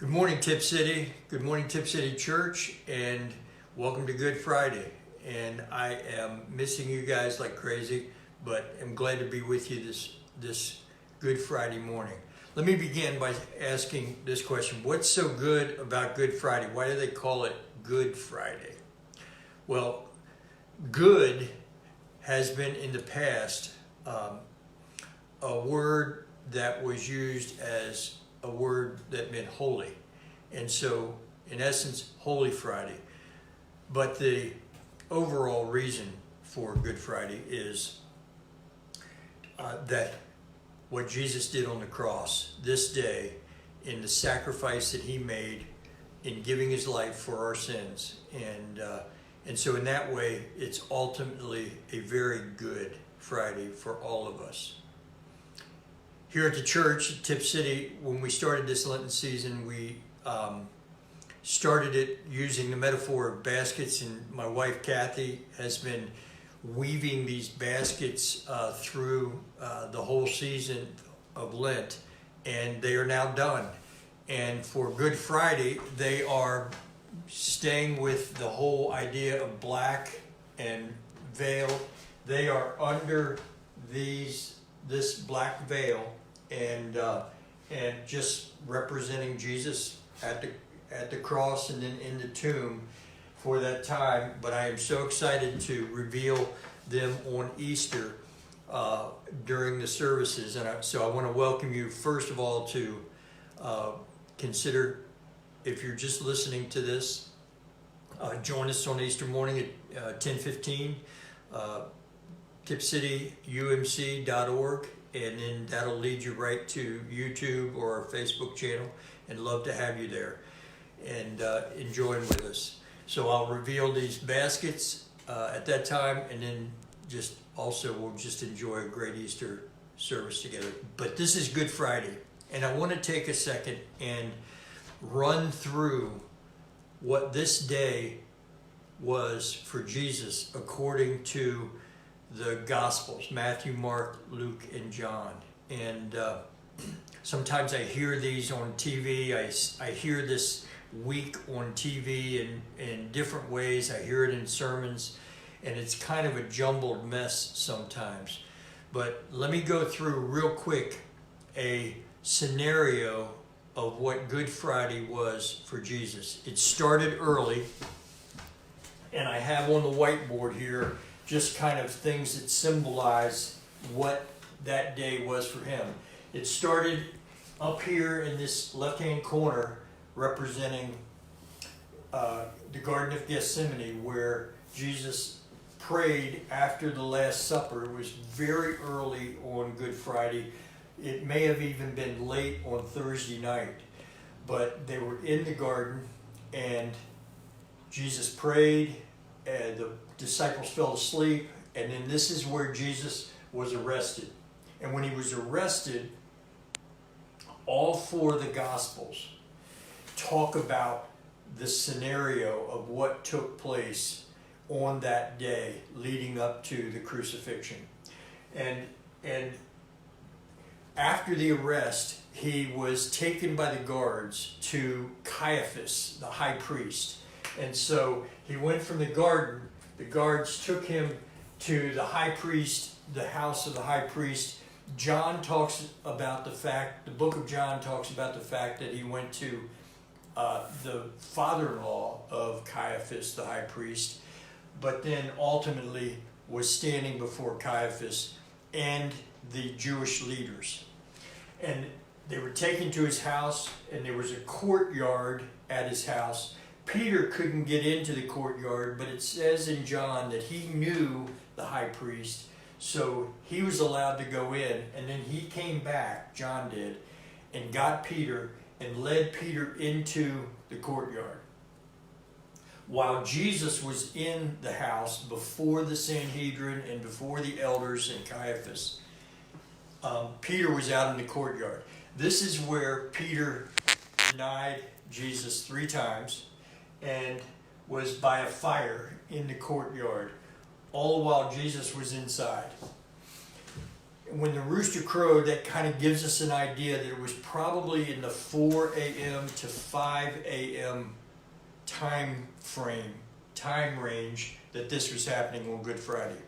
Good morning, Tip City. Good morning, Tip City Church, and welcome to Good Friday. And I am missing you guys like crazy, but I'm glad to be with you this Good Friday morning. Let me begin by asking this question. What's so good about Good Friday? Why do they call it Good Friday? Well, good has been in the past a word that was used as a word that meant holy. And so, in essence, Holy Friday. But the overall reason for Good Friday is that what Jesus did on the cross this day, in the sacrifice that he made in giving his life for our sins. And so in that way, it's ultimately a very good Friday for all of us. Here at the church, at Tip City, when we started this Lenten season, we started it using the metaphor of baskets, and my wife Kathy has been weaving these baskets through the whole season of Lent, and they are now done. And for Good Friday, they are staying with the whole idea of black and veil. They are under this black veil, and just representing Jesus at the cross and then in the tomb for that time. But I am so excited to reveal them on Easter during the services, and so I want to welcome you first of all to consider, if you're just listening to this, join us on Easter morning at 10:15. tipcityumc.org, and then that'll lead you right to YouTube or our Facebook channel, and love to have you there and enjoy with us. So I'll reveal these baskets at that time, and then we'll just enjoy a great Easter service together. But this is Good Friday, and I want to take a second and run through what this day was for Jesus according to the Gospels, Matthew, Mark, Luke, and John. And sometimes I hear these on TV. I hear this week on TV in different ways. I hear it in sermons, and it's kind of a jumbled mess sometimes. But let me go through real quick a scenario of what Good Friday was for Jesus. It started early, and I have on the whiteboard here just kind of things that symbolize what that day was for him. It started up here in this left-hand corner, representing the Garden of Gethsemane, where Jesus prayed after the Last Supper. It was very early on Good Friday. It may have even been late on Thursday night, but they were in the garden, and Jesus prayed, and the disciples fell asleep, and then this is where Jesus was arrested. And when he was arrested, all four of the Gospels talk about the scenario of what took place on that day leading up to the crucifixion. And after the arrest, he was taken by the guards to Caiaphas, the high priest. And so he went from the garden. The guards took him to the high priest, the house of the high priest. John talks about the book of John talks about the fact that he went to the father-in-law of Caiaphas, the high priest, but then ultimately was standing before Caiaphas and the Jewish leaders. And they were taken to his house, and there was a courtyard at his house. Peter couldn't get into the courtyard, but it says in John that he knew the high priest, so he was allowed to go in. And then he came back, John did, and got Peter and led Peter into the courtyard. While Jesus was in the house before the Sanhedrin and before the elders and Caiaphas, Peter was out in the courtyard. This is where Peter denied Jesus 3 times and was by a fire in the courtyard, all while Jesus was inside. when the rooster crowed, that kind of gives us an idea that it was probably in the 4 a.m. to 5 a.m. time range that this was happening on Good Friday.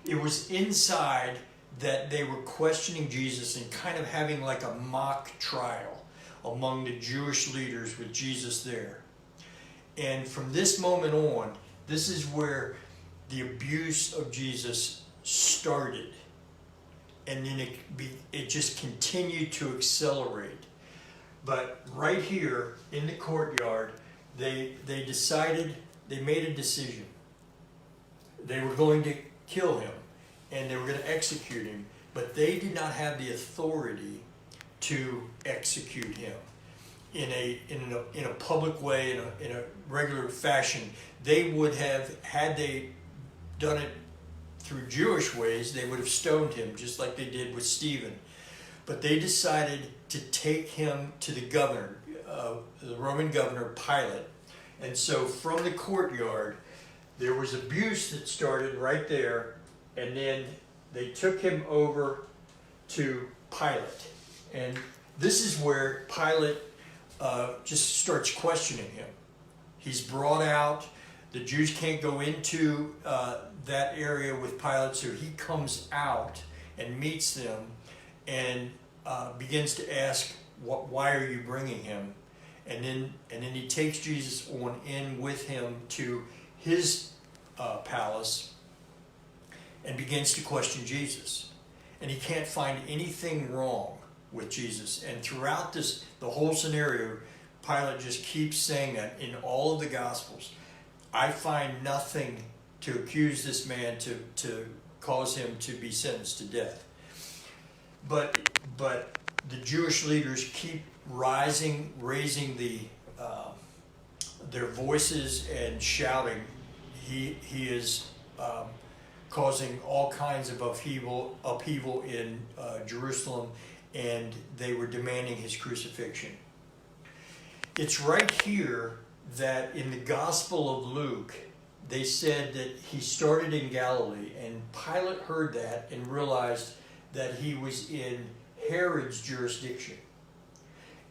It was inside that they were questioning Jesus and kind of having like a mock trial among the Jewish leaders with Jesus there. And from this moment on, this is where the abuse of Jesus started. And then it just continued to accelerate. But right here in the courtyard, they made a decision. They were going to kill him and they were going to execute him, but they did not have the authority to execute him in a public way, in a regular fashion. They would have, had they done it through Jewish ways, they would have stoned him just like they did with Stephen. But they decided to take him to the governor, the Roman governor Pilate. And so from the courtyard, there was abuse that started right there, and then they took him over to Pilate. And this is where Pilate just starts questioning him. He's brought out. The Jews can't go into that area with Pilate, so he comes out and meets them and begins to ask, why are you bringing him? And then he takes Jesus on in with him to his palace and begins to question Jesus. And he can't find anything wrong with Jesus. And throughout the whole scenario, Pilate just keeps saying that in all of the Gospels. I find nothing to accuse this man to cause him to be sentenced to death. But the Jewish leaders keep raising their voices and shouting. He is causing all kinds of upheaval in Jerusalem, and they were demanding his crucifixion. It's right here that in the Gospel of Luke, they said that he started in Galilee, and Pilate heard that and realized that he was in Herod's jurisdiction,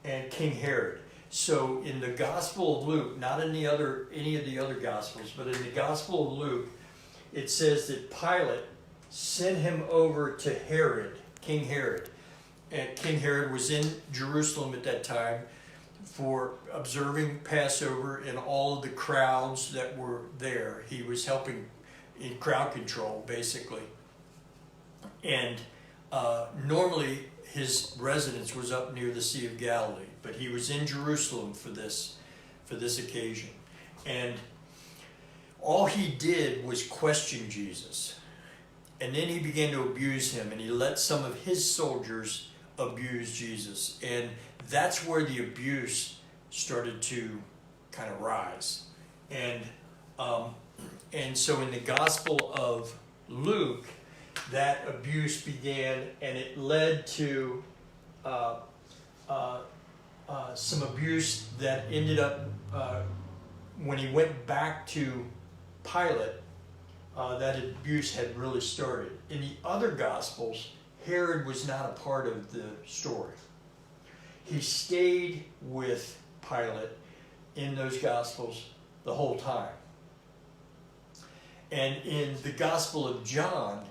and King Herod. So in the Gospel of Luke, not in any of the other Gospels, but in the Gospel of Luke, it says that Pilate sent him over to Herod, King Herod. And King Herod was in Jerusalem at that time for observing Passover and all of the crowds that were there. He was helping in crowd control, basically. And normally his residence was up near the Sea of Galilee, but he was in Jerusalem for this occasion. And all he did was question Jesus. And then he began to abuse him, and he let some of his soldiers abuse Jesus. And that's where the abuse started to kind of rise. And so in the Gospel of Luke, that abuse began, and it led to some abuse that ended up, when he went back to Pilate, that abuse had really started. In the other Gospels, Herod was not a part of the story. He stayed with Pilate in those Gospels the whole time. And in the Gospel of John,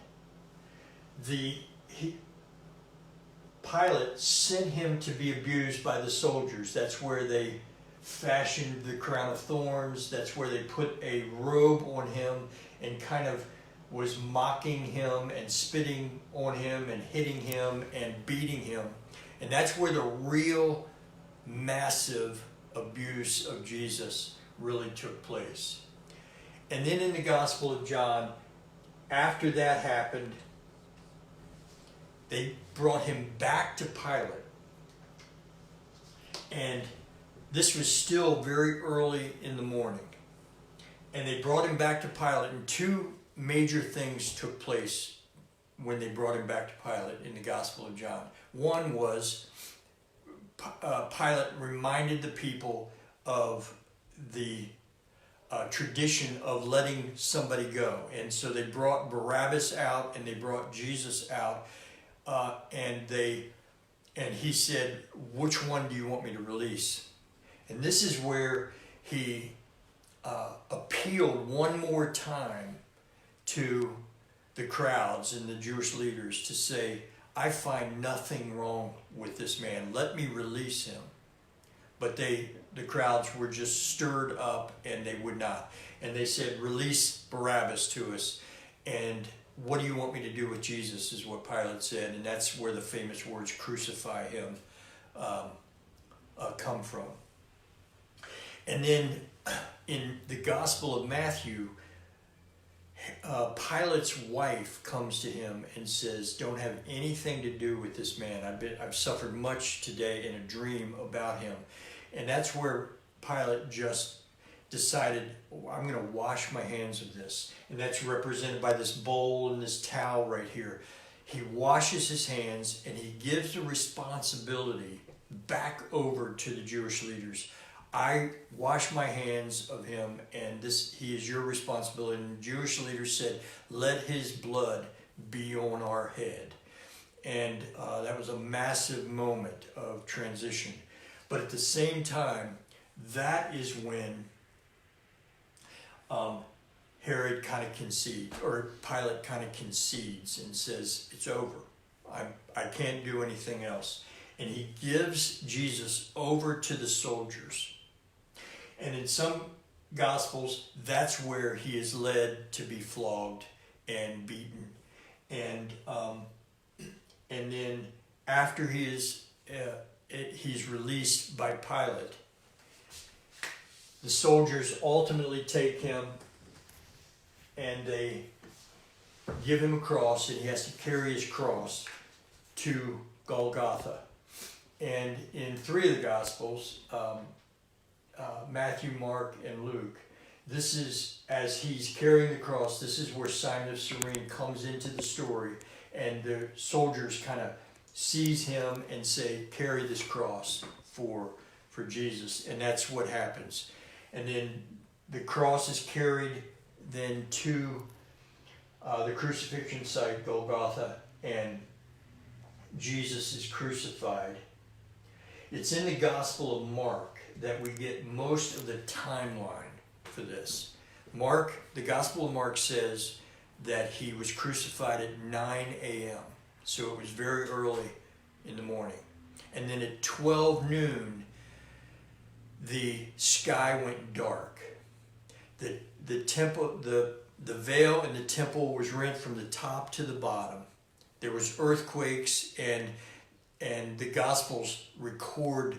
Pilate sent him to be abused by the soldiers. That's where they fashioned the crown of thorns. That's where they put a robe on him and kind of was mocking him and spitting on him and hitting him and beating him. And that's where the real massive abuse of Jesus really took place. And then in the Gospel of John, after that happened, they brought him back to Pilate. And this was still very early in the morning. And they brought him back to Pilate, and two major things took place when they brought him back to Pilate in the Gospel of John. One was Pilate reminded the people of the tradition of letting somebody go. And so they brought Barabbas out and they brought Jesus out and he said, which one do you want me to release? And this is where he appealed one more time to the crowds and the Jewish leaders to say, I find nothing wrong with this man. Let me release him. But the crowds were just stirred up and they would not. And they said, release Barabbas to us. And what do you want me to do with Jesus, is what Pilate said. And that's where the famous words, crucify him, come from. And then in the Gospel of Matthew, Pilate's wife comes to him and says, don't have anything to do with this man. I've suffered much today in a dream about him. And that's where Pilate just decided, I'm going to wash my hands of this. And that's represented by this bowl and this towel right here. He washes his hands and he gives the responsibility back over to the Jewish leaders. I wash my hands of him, and he is your responsibility. And the Jewish leaders said, let his blood be on our head. And that was a massive moment of transition. But at the same time, that is when Herod kind of concedes, or Pilate kind of concedes and says, it's over. I can't do anything else. And he gives Jesus over to the soldiers. And in some Gospels, that's where he is led to be flogged and beaten. And then after he's released by Pilate, the soldiers ultimately take him and they give him a cross, and he has to carry his cross to Golgotha. And in 3 of the Gospels, Matthew, Mark, and Luke, this is, as he's carrying the cross, this is where Simon of Cyrene comes into the story, and the soldiers kind of seize him and say, carry this cross for Jesus. And that's what happens. And then the cross is carried then to the crucifixion site, Golgotha, and Jesus is crucified. It's in the Gospel of Mark that we get most of the timeline for this. The Gospel of Mark says that he was crucified at 9 a.m. So it was very early in the morning. And then at 12 noon, the sky went dark. The temple, the veil in the temple was rent from the top to the bottom. There was earthquakes, and the Gospels record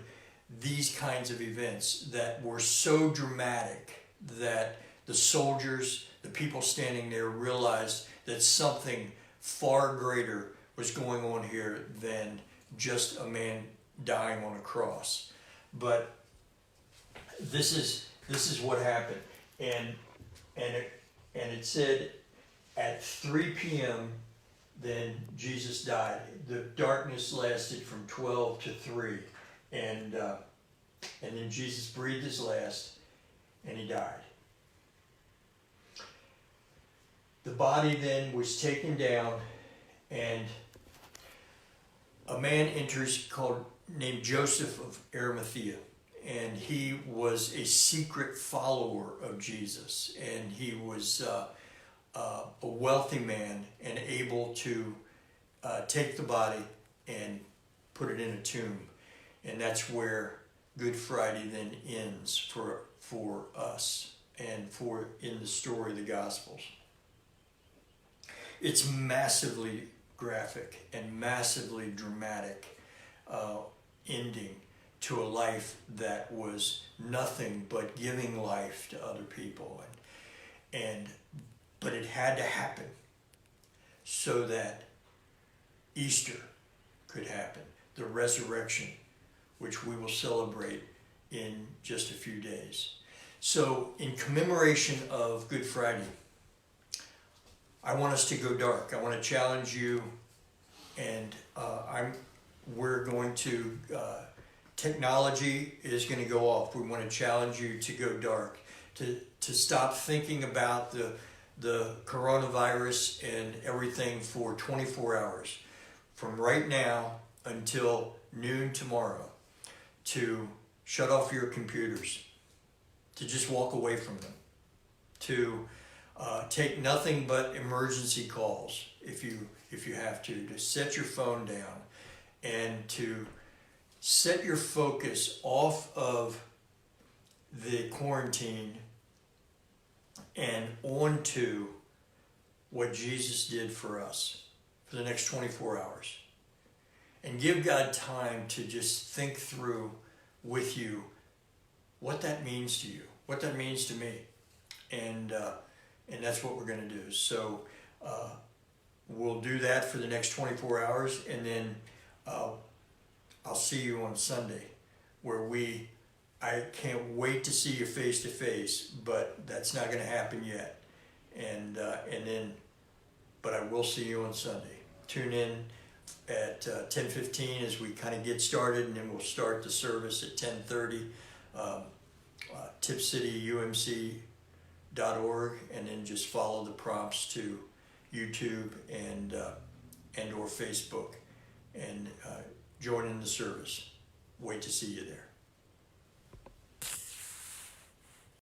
these kinds of events that were so dramatic that the soldiers, the people standing there, realized that something far greater was going on here than just a man dying on a cross. But this is what happened, and it said at 3 p.m. then Jesus died. The darkness lasted from 12 to 3. And then Jesus breathed his last, and he died. The body then was taken down, and a man enters named Joseph of Arimathea, and he was a secret follower of Jesus, and he was a wealthy man and able to take the body and put it in a tomb. And that's where Good Friday then ends for us and in the story of the Gospels. It's massively graphic and massively dramatic ending to a life that was nothing but giving life to other people. But it had to happen so that Easter could happen, the resurrection, which we will celebrate in just a few days. So in commemoration of Good Friday, I want us to go dark. I want to challenge you, and we're going to, technology is going to go off. We want to challenge you to go dark, to stop thinking about the coronavirus and everything for 24 hours. from right now until noon tomorrow to shut off your computers, to just walk away from them, to take nothing but emergency calls if you have to set your phone down, and to set your focus off of the quarantine and onto what Jesus did for us for the next 24 hours. And give God time to just think through with you what that means to you, what that means to me. And that's what we're going to do. So we'll do that for the next 24 hours, and then I'll see you on Sunday, where I can't wait to see you face to face, but that's not going to happen yet. But I will see you on Sunday. Tune in at 10:15 as we kind of get started, and then we'll start the service at 10:30. tipcityumc.org, and then just follow the prompts to YouTube and or Facebook, and join in the service. Wait to see you there.